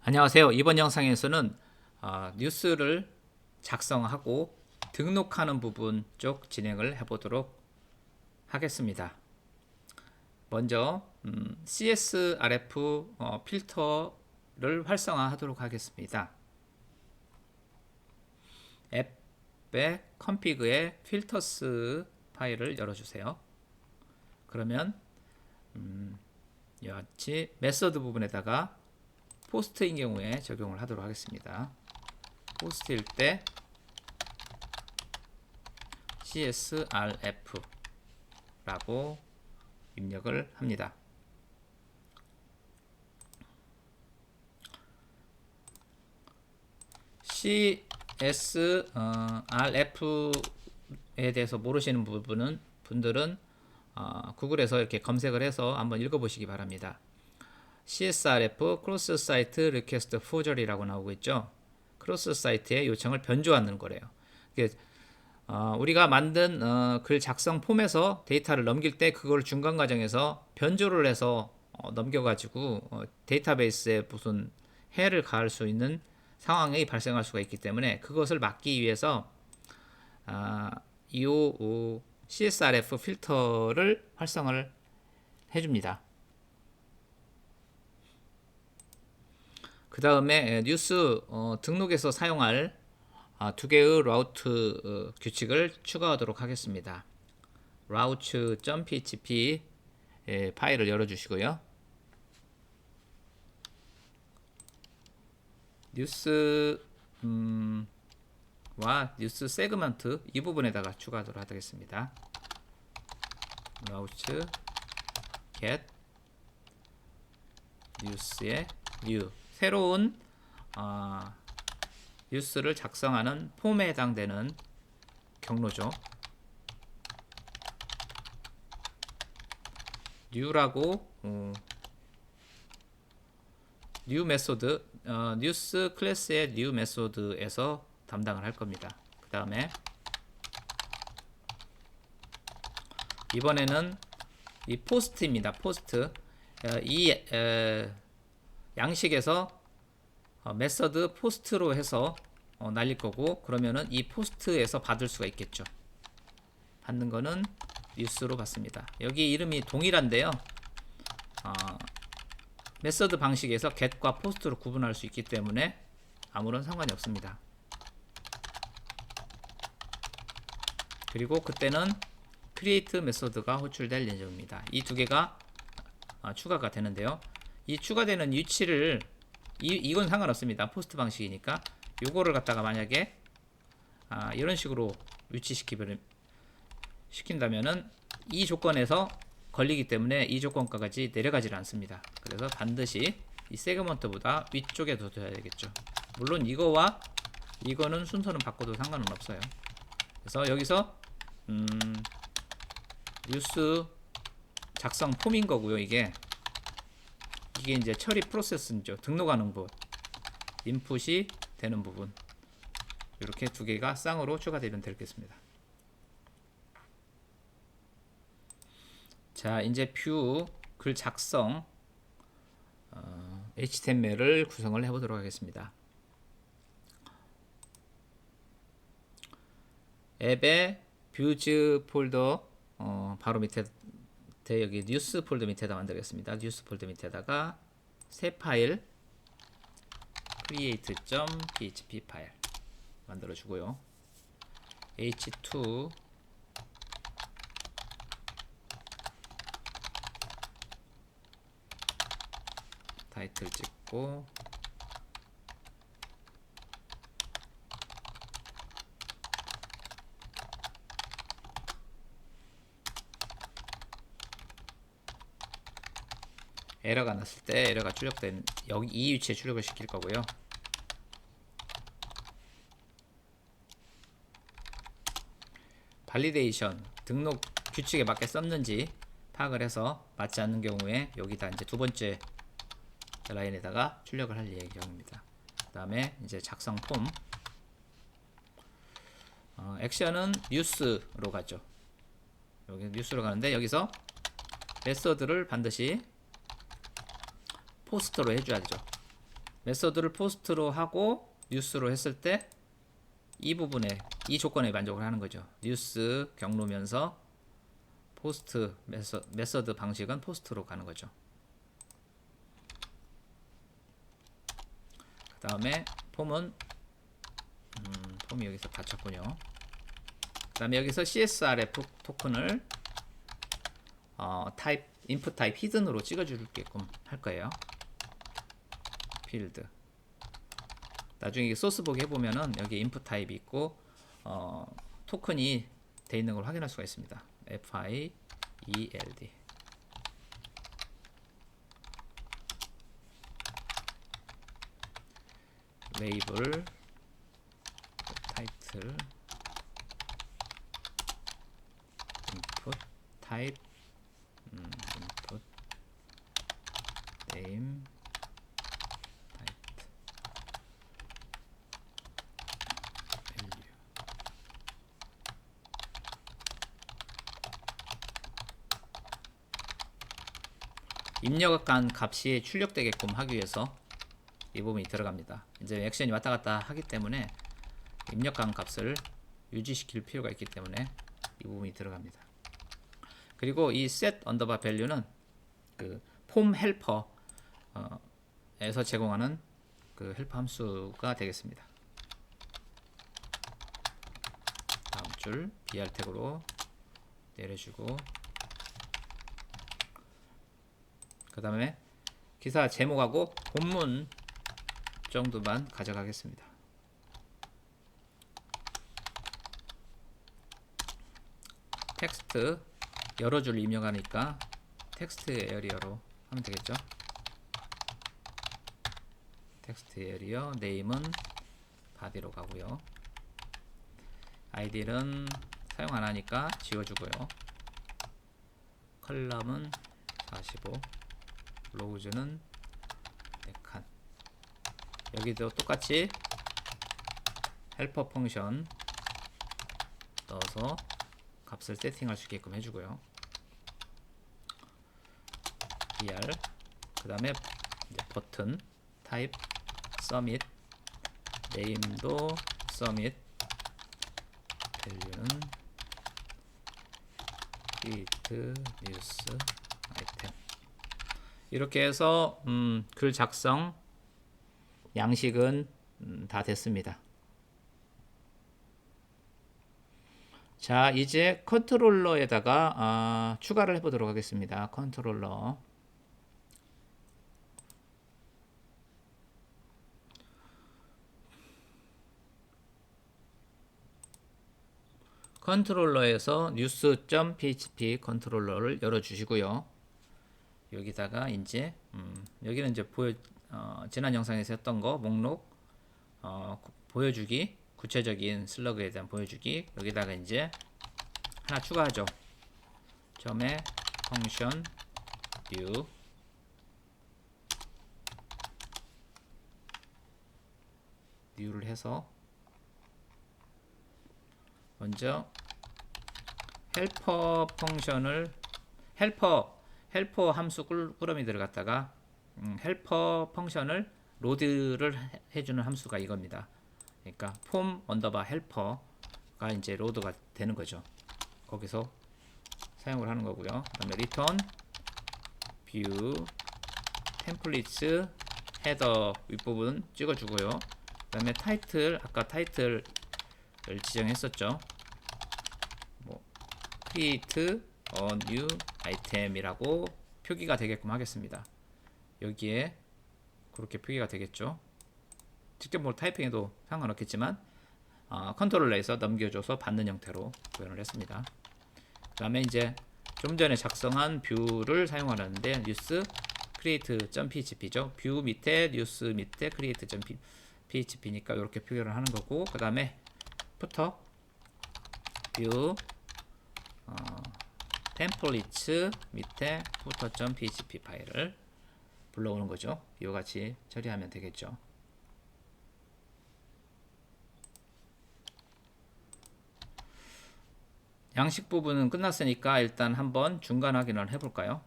안녕하세요. 이번 영상에서는 뉴스를 작성하고 등록하는 부분 쪽 진행을 해보도록 하겠습니다. 먼저 CSRF 필터를 활성화하도록 하겠습니다. 앱의 config의 filters 파일을 열어주세요. 그러면 이와 같이 메서드 부분에다가 포스트인 경우에 적용을 하도록 하겠습니다. 포스트일 때 CSRF 라고 입력을 합니다. CSRF에 대해서 모르시는 분들은 구글에서 이렇게 검색을 해서 한번 읽어보시기 바랍니다. CSRF 크로스 사이트 리퀘스트 포저리라고 나오고 있죠. 크로스 사이트의 요청을 변조하는 거래요. 우리가 만든 글 작성 폼에서 데이터를 넘길 때 그걸 중간 과정에서 변조를 해서 넘겨가지고 데이터베이스에 무슨 해를 가할 수 있는 상황이 발생할 수가 있기 때문에 그것을 막기 위해서 이 CSRF 필터를 활성을 해줍니다. 그 다음에 뉴스 등록에서 사용할 두 개의 라우트 규칙을 추가하도록 하겠습니다. routes.php 파일을 열어주시고요. 뉴스와 뉴스 세그먼트 이 부분에다가 추가하도록 하겠습니다. routes get 뉴스의 new 새로운 뉴스를 작성하는 폼에 해당되는 경로죠. new라고 new 메소드 뉴스 클래스의 new 메소드에서 담당을 할 겁니다. 그 다음에 이번에는 이 포스트입니다. 포스트 이 양식에서 메서드 포스트로 해서 날릴 거고, 그러면은 이 포스트에서 받을 수가 있겠죠. 받는 거는 뉴스로 받습니다. 여기 이름이 동일한데요. 메서드 방식에서 get과 post로 구분할 수 있기 때문에 아무런 상관이 없습니다. 그리고 그때는 create 메소드가 호출될 예정입니다. 이 두 개가 추가가 되는데요. 이 추가되는 위치를 이건 상관없습니다. 포스트 방식이니까 요거를 갖다가 만약에 이런 식으로 시킨다면은 이 조건에서 걸리기 때문에 이 조건까지 내려가질 않습니다. 그래서 반드시 이 세그먼트보다 위쪽에 둬야 되겠죠. 물론 이거와 이거는 순서는 바꿔도 상관은 없어요. 그래서 여기서 뉴스 작성 폼인 거고요. 이게 이제 처리 프로세스죠. 등록하는 부분, 인풋이 되는 부분, 이렇게 두 개가 쌍으로 추가되면 되겠습니다. 자, 이제 뷰 글 작성 HTML을 구성을 해보도록 하겠습니다. 앱의 뷰즈 폴더 바로 밑에 여기 뉴스 폴더 밑에다 만들겠습니다. 뉴스 폴더 밑에다가 새 파일 create.php 파일 만들어 주고요. h2 타이틀 찍고 에러가 났을 때 에러가 출력된 여기 이 위치에 출력을 시킬 거고요. 발리데이션 등록 규칙에 맞게 썼는지 파악을 해서 맞지 않는 경우에 여기다 이제 두 번째 라인에다가 출력을 할 예정입니다. 그 다음에 이제 작성 폼 액션은 뉴스로 가죠. 여기 뉴스로 가는데 여기서 메서드를 반드시 포스터로 해줘야죠. 메서드를 포스트로 하고 뉴스로 했을 때 이 부분에 이 조건에 만족을 하는 거죠. 뉴스 경로면서 포스트 메서드 방식은 포스트로 가는 거죠. 그 다음에 폼은 폼이 여기서 닫혔군요. 그 다음에 여기서 CSRF 토큰을 타입 인풋 타입 히든으로 찍어주게끔 할 거예요. 필드. 나중에 소스 보기 해보면은 여기 인풋 타입이 있고 토큰이 돼 있는 걸 확인할 수가 있습니다. FIELD. 레이블, 타이틀, 인풋 타입, 인풋 네임, 타이틀, 밸류. 입력한 값이 출력되게끔 하기 위해서 이 부분이 들어갑니다. 이제 액션이 왔다 갔다 하기 때문에 입력한 값을 유지시킬 필요가 있기 때문에 이 부분이 들어갑니다. 그리고 이 set underbar value는 그 폼 헬퍼 에서 제공하는 그 헬퍼 함수가 되겠습니다. 다음 줄 br 태그로 내려주고, 그 다음에 기사 제목하고 본문 정도만 가져가겠습니다. 텍스트 여러 줄 입력하니까 텍스트 에리어로 하면 되겠죠. 텍스트 에리어 네임은 바디로 가고요. 아이디는 사용 안 하니까 지워주고요. 컬럼은 45, 로우즈는 4칸. 여기도 똑같이 헬퍼 펑션 넣어서 값을 세팅할 수 있게끔 해주고요. br 그 다음에 버튼 타입 서밋, 네임도 서밋, 밸류는 create news 아이템. 이렇게 해서 글 작성 양식은 다 됐습니다. 자, 이제 컨트롤러에다가 추가를 해보도록 하겠습니다. 컨트롤러에서 news.php 컨트롤러를 열어주시고요. 여기다가 이제 여기는 이제 지난 영상에서 했던 거 목록 보여주기, 구체적인 슬러그에 대한 보여주기. 여기다가 이제 하나 추가하죠. 점에 펑션 new new를 해서 먼저 헬퍼 펑션을 헬퍼 함수 꾸러미 들어갔다가 헬퍼 펑션을 로드를 해주는 함수가 이겁니다. 그러니까 폼 언더바 헬퍼가 이제 로드가 되는 거죠. 거기서 사용을 하는 거고요. 그다음에 return view 템플릿스 헤더 윗부분 찍어주고요. 그다음에 타이틀 아까 타이틀을 지정했었죠. create a new item이라고 표기가 되게끔 하겠습니다. 여기에 그렇게 표기가 되겠죠. 직접 뭘 타이핑해도 상관없겠지만 컨트롤러에서 넘겨줘서 받는 형태로 구현을 했습니다. 그 다음에 이제 좀 전에 작성한 뷰를 사용하는데 news create.php죠. 뷰 밑에 news 밑에 create.php니까 이렇게 표현을 하는 거고, 그 다음에 부터 뷰 템플릿스 밑에 footer.php 파일을 불러오는 거죠. 이와 같이 처리하면 되겠죠. 양식 부분은 끝났으니까 일단 한번 중간 확인을 해볼까요?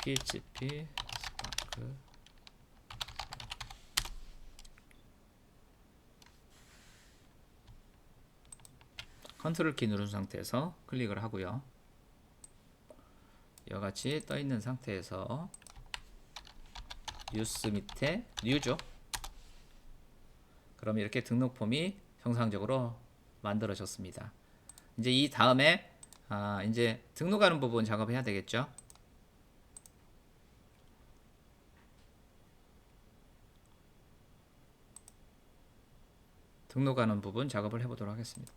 php 스파크 컨트롤 키 누른 상태에서 클릭을 하고요. 이와 같이 떠 있는 상태에서 뉴스 밑에 뉴죠. 그럼 이렇게 등록 폼이 정상적으로 만들어졌습니다. 이제 이 다음에 이제 등록하는 부분 작업해야 되겠죠. 등록하는 부분 작업을 해보도록 하겠습니다.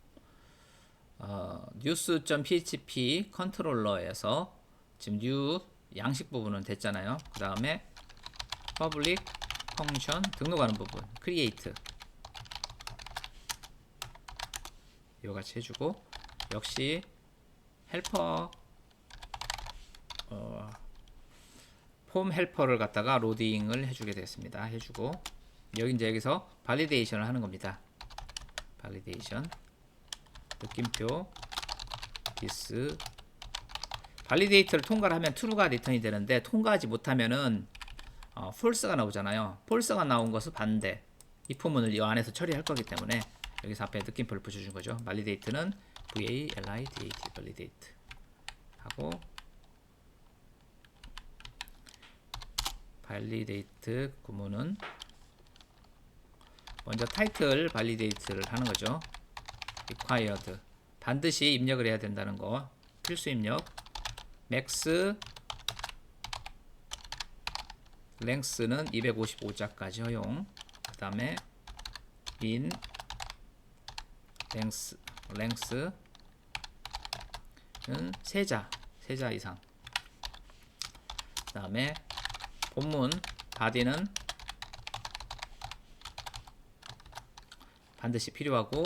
news.php 컨트롤러에서 지금 new 양식 부분은 됐잖아요. 그 다음에 public function 등록하는 부분 create 이와 같이 해주고, 역시 헬퍼 폼 헬퍼를 갖다가 로딩을 해주게 됐습니다. 해주고, 여기 이제 여기서 발리데이션을 하는 겁니다. 발리데이션 느낌표 this 발리데이터를 통과를 하면 true가 리턴이 되는데, 통과하지 못하면은 false가 나오잖아요. false가 나온 것은 반대, 이 부분을 이 안에서 처리할 거기 때문에 여기서 앞에 느낌표를 붙여준 거죠. validate는 validate validate 하고, validate 구문은 먼저 타이틀 validate를 하는 거죠. required 반드시 입력을 해야 된다는 거, 필수 입력. max length는 255자까지 허용. 그 다음에 min length는 3자 이상. 그 다음에 본문 body는 반드시 필요하고,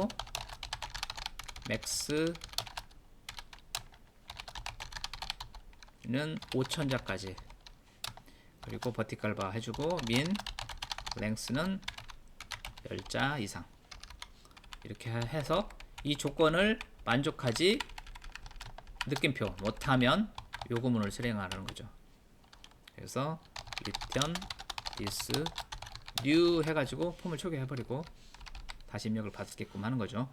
max는 5000자까지. 그리고 버티컬 바 해주고, min length는 10자 이상. 이렇게 해서 이 조건을 만족하지 느낌표 못하면 요구문을 실행하라는 거죠. 그래서 return this new 해가지고 폼을 초기화해버리고 다시 입력을 받게끔 하는 거죠.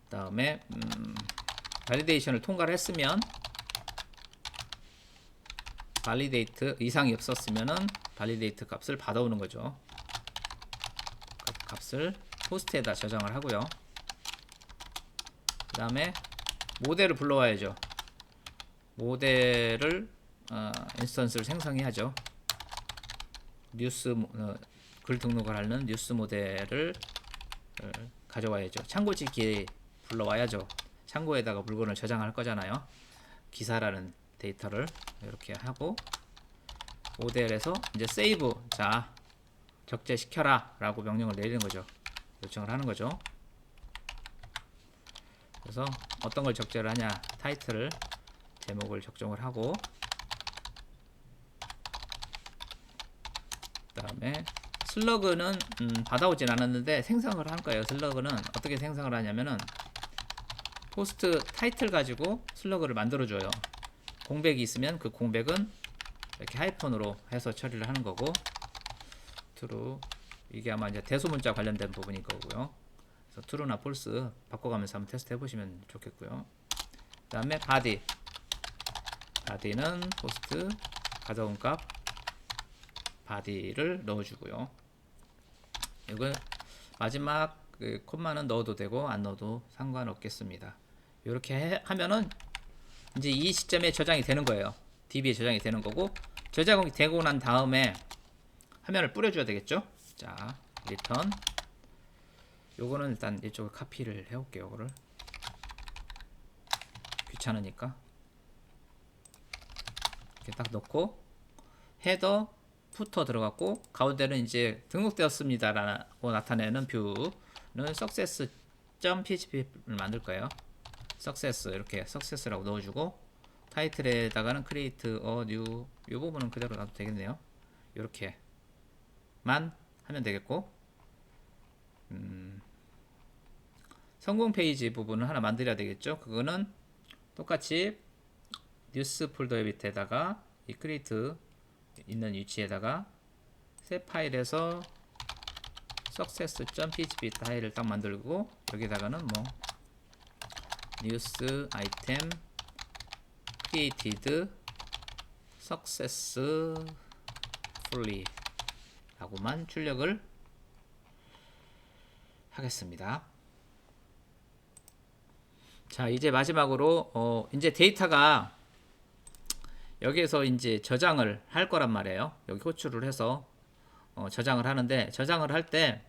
그 다음에 발리데이션을 통과를 했으면, 발리데이트 이상이 없었으면은 발리데이트 값을 받아오는 거죠. 그 값을 호스트에다 저장을 하고요. 그 다음에 모델을 불러와야죠. 모델을 인스턴스를 생성해야죠. 뉴스 글 등록을 하는 뉴스 모델을 가져와야죠. 창고지기 불러와야죠. 창고에다가 물건을 저장할 거잖아요. 기사라는 데이터를 이렇게 하고, 모델에서 이제 세이브, 자 적재시켜라 라고 명령을 내리는 거죠. 요청을 하는 거죠. 그래서 어떤 걸 적재를 하냐, 타이틀을 제목을 적정을 하고, 그 다음에 슬러그는 받아오진 않았는데 생성을 할 거예요. 슬러그는 어떻게 생성을 하냐면은 포스트 타이틀 가지고 슬러그를 만들어 줘요. 공백이 있으면 그 공백은 이렇게 하이픈으로 해서 처리를 하는 거고, true 이게 아마 이제 대소문자 관련된 부분일 거고요. 그래서 true나 false 바꿔가면서 한번 테스트 해보시면 좋겠고요. 그 다음에 body는 포스트 가져온 값 body를 넣어주고요. 이거 마지막 그 콤마는 넣어도 되고 안 넣어도 상관없겠습니다. 이렇게 하면은 이제 이 시점에 저장이 되는 거예요. DB에 저장이 되는 거고, 저장이 되고 난 다음에 화면을 뿌려줘야 되겠죠. 자, return 요거는 일단 이쪽에 카피를 해올게요. 요거를 귀찮으니까 이렇게 딱 넣고, 헤더 푸터 들어갔고, 가운데는 이제 등록되었습니다 라고 나타내는 뷰는 success.php를 만들 거예요. success 이렇게 success라고 넣어주고, 타이틀에다가는 create a new 이 부분은 그대로 놔도 되겠네요. 이렇게만 하면 되겠고, 성공 페이지 부분을 하나 만들어야 되겠죠. 그거는 똑같이 뉴스 폴더 밑에다가 이 create 있는 위치에다가 새 파일에서 success.php 파일을 딱 만들고 여기다가는 뭐 news item created successfully 라고만 출력을 하겠습니다. 자, 이제 마지막으로 이제 데이터가 여기에서 이제 저장을 할 거란 말이에요. 여기 호출을 해서 저장을 하는데, 저장을 할 때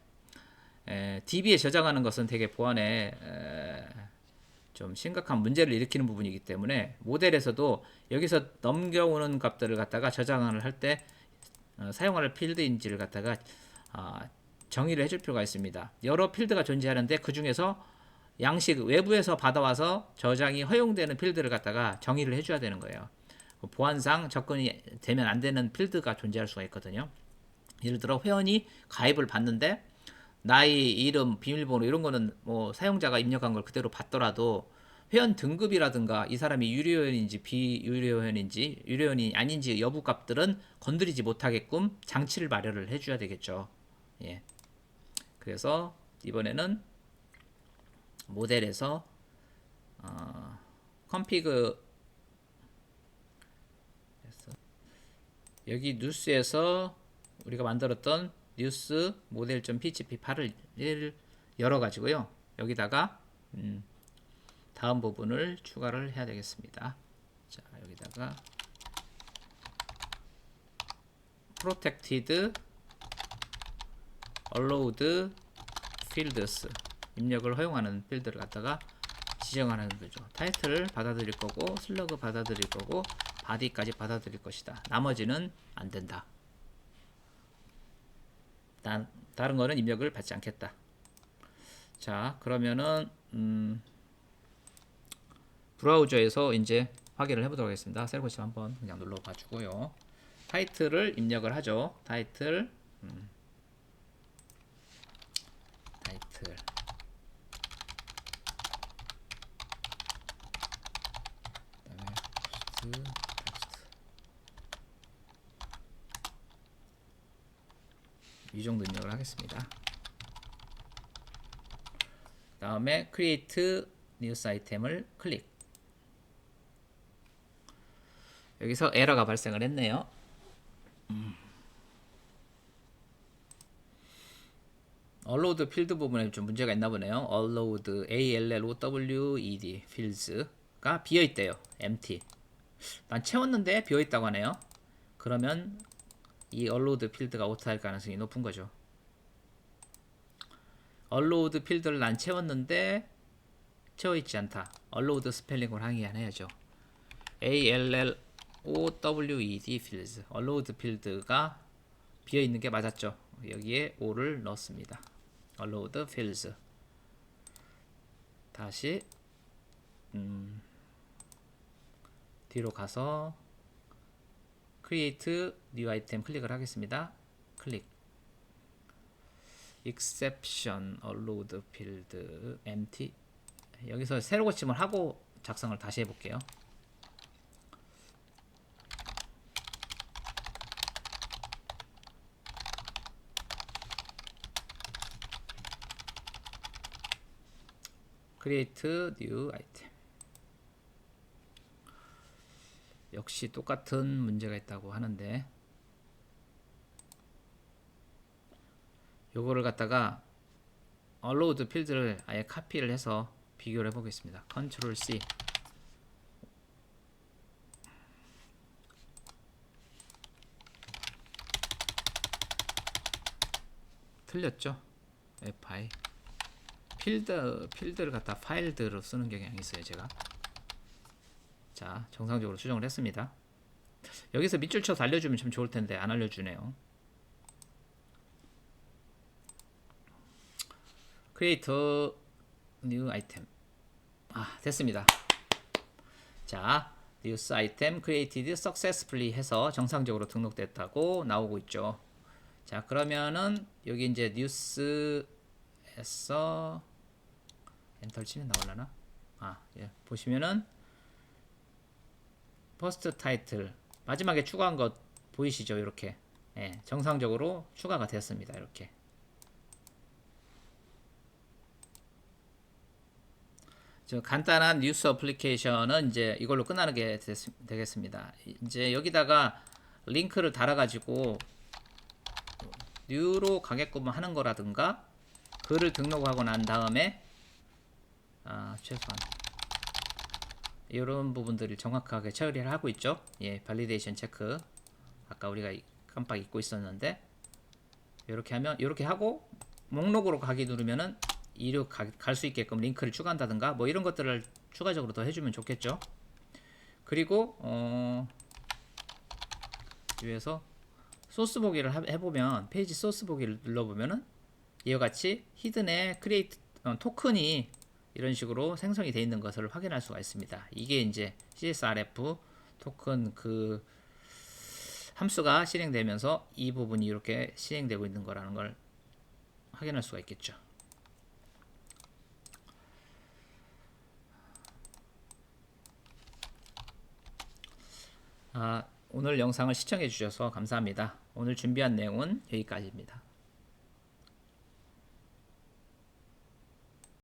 DB에 저장하는 것은 되게 보안에 좀 심각한 문제를 일으키는 부분이기 때문에 모델에서도 여기서 넘겨오는 값들을 갖다가 저장을 할 때 사용할 필드인지를 갖다가 정의를 해줄 필요가 있습니다. 여러 필드가 존재하는데 그 중에서 양식 외부에서 받아와서 저장이 허용되는 필드를 갖다가 정의를 해줘야 되는 거예요. 보안상 접근이 되면 안 되는 필드가 존재할 수가 있거든요. 예를 들어 회원이 가입을 받는데 나이, 이름, 비밀번호 이런 거는 뭐 사용자가 입력한 걸 그대로 받더라도 회원 등급이라든가 이 사람이 유료회원인지 비유료회원인지 유료회원이 아닌지 여부 값들은 건드리지 못하게끔 장치를 마련을 해줘야 되겠죠. 예. 그래서 이번에는 모델에서 config 여기 뉴스에서 우리가 만들었던 뉴스 모델.php 파일을 열어 가지고요. 여기다가 다음 부분을 추가를 해야 되겠습니다. 자, 여기다가 protected allowed fields 입력을 허용하는 필드를 갖다가 지정하는 거죠. 타이틀을 받아들일 거고 슬러그 받아들일 거고 바디까지 받아들일 것이다. 나머지는 안 된다. 다른 거는 입력을 받지 않겠다. 자, 그러면은 브라우저에서 이제 확인을 해보도록 하겠습니다. 셀고치 한번 그냥 눌러봐 주고요. 타이틀을 입력을 하죠. 타이틀 타이틀 그다음에 텍스트 이 정도 입력을 하겠습니다. 다음에 create news item을 클릭. 여기서 에러가 발생을 했네요. allowed 필드 부분에 좀 문제가 있나 보네요. allowed allowed fields가 비어 있대요. empty. 난 채웠는데 비어 있다고 하네요. 그러면 이 allowed 필드가 오타할 가능성이 높은 거죠. allowed 필드를 난 채웠는데 채워 있지 않다. allowed 스펠링을 항의해야죠. allowed fields allowed 필드가 비어 있는 게 맞았죠. 여기에 o를 넣었습니다. allowed fields 다시 뒤로 가서 create new item 클릭을 하겠습니다. 클릭. exception allowed field empty. 여기서 새로 고침을 하고 작성을 다시 해볼게요. create new item. 역시 똑같은 문제가 있다고 하는데 요거를 갖다가 allowed 필드를 아예 카피를 해서 비교를 해보겠습니다. Ctrl C. 틀렸죠? FI. 필드를 갖다 파일드로 쓰는 경향이 있어요, 제가. 자, 정상적으로 수정을 했습니다. 여기서 밑줄 쳐서 알려주면 참 좋을 텐데 안 알려주네요. create new item. 됐습니다. 자, news item created successfully 해서 정상적으로 등록됐다고 나오고 있죠. 자, 그러면은 여기 이제 news에서 엔터를 치면 나올라나? 예. 보시면은 퍼스트 타이틀 마지막에 추가한 것 보이시죠? 이렇게 예, 정상적으로 추가가 됐습니다. 이렇게 저 간단한 뉴스 어플리케이션은 이제 이걸로 끝나는 게 되겠습니다. 이제 여기다가 링크를 달아가지고 뉴로 가게끔 하는 거라든가 글을 등록하고 난 다음에 최소한 이런 부분들을 정확하게 처리를 하고 있죠. 예, 발리데이션 체크. 아까 우리가 깜빡 잊고 있었는데 이렇게 하면 이렇게 하고 목록으로 가기 누르면은 이륙 갈 수 있게끔 링크를 추가한다든가 뭐 이런 것들을 추가적으로 더 해주면 좋겠죠. 그리고 위에서 소스 보기를 해보면 페이지 소스 보기를 눌러보면은 이와 같이 히든의 크리에이트 토큰이 이런 식으로 생성이 되어 있는 것을 확인할 수가 있습니다. 이게 이제 CSRF 토큰 그 함수가 실행되면서 이 부분이 이렇게 실행되고 있는 거라는 걸 확인할 수가 있겠죠. 오늘 영상을 시청해 주셔서 감사합니다. 오늘 준비한 내용은 여기까지입니다.